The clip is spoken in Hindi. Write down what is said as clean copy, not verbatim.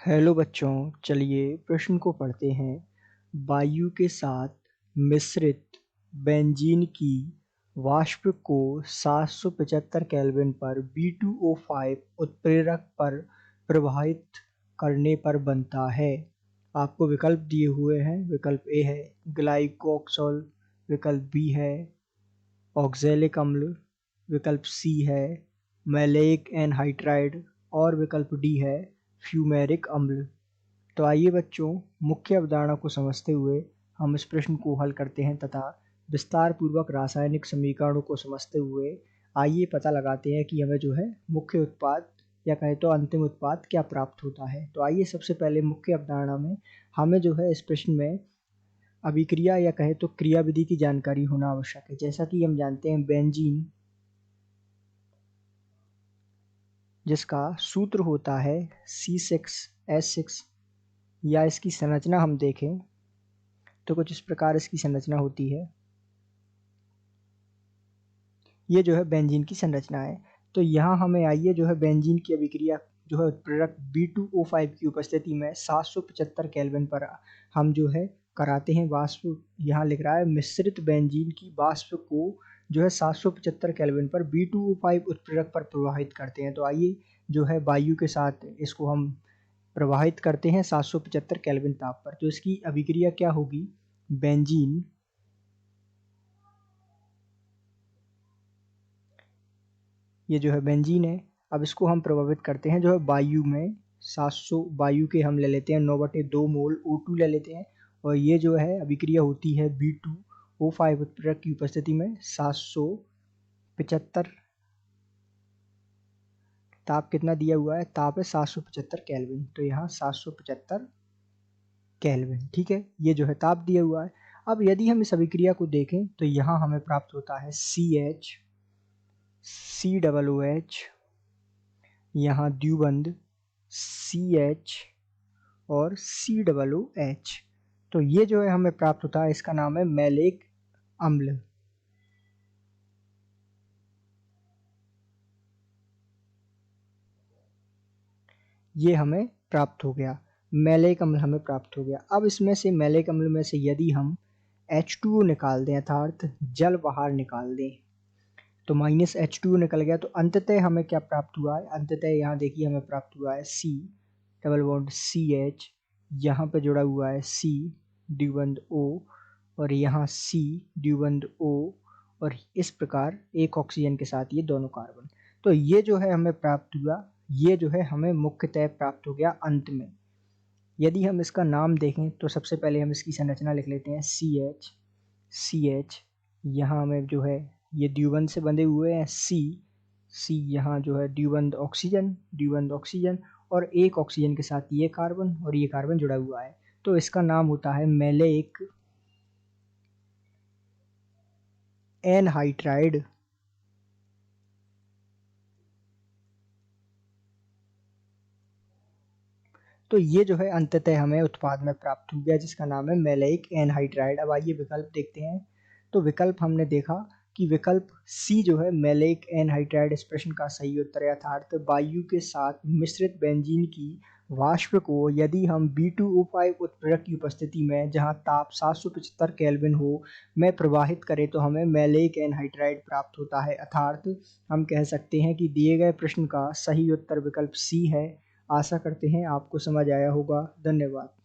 हेलो बच्चों, चलिए प्रश्न को पढ़ते हैं। वायु के साथ मिश्रित बेंजीन की वाष्प को 775 केल्विन पर B2O5 उत्प्रेरक पर प्रवाहित करने पर बनता है। आपको विकल्प दिए हुए हैं। विकल्प ए है ग्लाइकोक्सोल, विकल्प बी है ऑक्जेलिक अम्ल, विकल्प सी है मैलेइक एनहाइड्राइड और विकल्प डी है फ्यूमेरिक अम्ल। तो आइए बच्चों, मुख्य अवधारणा को समझते हुए हम इस प्रश्न को हल करते हैं तथा विस्तार पूर्वक रासायनिक समीकरणों को समझते हुए आइए पता लगाते हैं कि हमें जो है मुख्य उत्पाद या कहें तो अंतिम उत्पाद क्या प्राप्त होता है। तो आइए सबसे पहले मुख्य अवधारणा में हमें जो है इस प्रश्न में अभिक्रिया या कहें तो क्रियाविधि की जानकारी होना आवश्यक है। जैसा कि हम जानते हैं बेंजीन जिसका सूत्र होता है C6H6 या इसकी संरचना हम देखें तो कुछ इस प्रकार इसकी संरचना होती है। ये जो है बेंजीन की संरचना है। तो यहाँ हमें आइए जो है बेंजीन की अभिक्रिया जो है उत्प्रेरक B2O5 की उपस्थिति में 775 केल्विन पर हम जो है कराते हैं वाष्प। यहाँ लिख रहा है मिश्रित बेंजीन की वाष्प को जो है 775 केल्विन पर B2O5 उत्प्रेरक पर प्रवाहित करते हैं। तो आइए जो है वायु के साथ इसको हम प्रवाहित करते हैं 775 केल्विन ताप पर। तो इसकी अभिक्रिया क्या होगी? बेंजीन ये जो है बेंजीन है। अब इसको हम प्रभावित करते हैं जो है वायु में 700 वायु के हम ले लेते हैं 9/2 मोल O2 ले लेते हैं और ये जो है अभिक्रिया होती है B2O5 उत्प्रेरक की उपस्थिति में 775। ताप कितना दिया हुआ है? ताप है 775 केल्विन। तो यहाँ 775 केल्विन, ठीक है। ये जो है ताप दिया हुआ है। अब यदि हम इस अभिक्रिया को देखें तो यहाँ हमें प्राप्त होता है CH COOH, यहाँ द्विबंध CH और COOH। तो ये जो है हमें प्राप्त होता है, इसका नाम है मैलेइक अम्ल। ये हमें प्राप्त हो गया, मैलेइक अम्ल हमें प्राप्त हो गया। अब इसमें से मैलेइक अम्ल में से यदि हम H2O निकाल दें अर्थात जल बाहर निकाल दें तो -H2O निकल गया। तो अंततः हमें क्या प्राप्त हुआ है? अंततः यहाँ देखिए हमें प्राप्त हुआ है C डबल बॉन्ड CH, यहाँ पे जुड़ा हुआ है C द्विबंध O और यहाँ C द्विबंध O और इस प्रकार एक ऑक्सीजन के साथ ये दोनों कार्बन। तो ये जो है हमें प्राप्त हुआ, ये जो है हमें मुख्यतः प्राप्त हो गया अंत में। यदि हम इसका नाम देखें तो सबसे पहले हम इसकी संरचना लिख लेते हैं CH। यहाँ हमें जो है ये द्विबंध से बंधे हुए हैं C यहाँ जो है द्विबंध ऑक्सीजन और एक ऑक्सीजन के साथ ये कार्बन और ये कार्बन जुड़ा हुआ है। तो इसका नाम होता है मैलेइक एनहाइड्राइड। तो ये जो है अंततः हमें उत्पाद में प्राप्त हो गया जिसका नाम है मैलेइक एनहाइड्राइड। अब आइए विकल्प देखते हैं। तो विकल्प हमने देखा कि विकल्प सी जो है मैलेइक एनहाइड्राइड इस प्रश्न का सही उत्तर है, अर्थात वायु के साथ मिश्रित बेंजीन की वाष्प को यदि हम B2O5 उत्प्रेरक की उपस्थिति में जहां ताप 775 केल्विन हो में प्रवाहित करें तो हमें मैलेइक एनहाइड्राइड प्राप्त होता है। अर्थात हम कह सकते हैं कि दिए गए प्रश्न का सही उत्तर विकल्प सी है। आशा करते हैं आपको समझ आया होगा। धन्यवाद।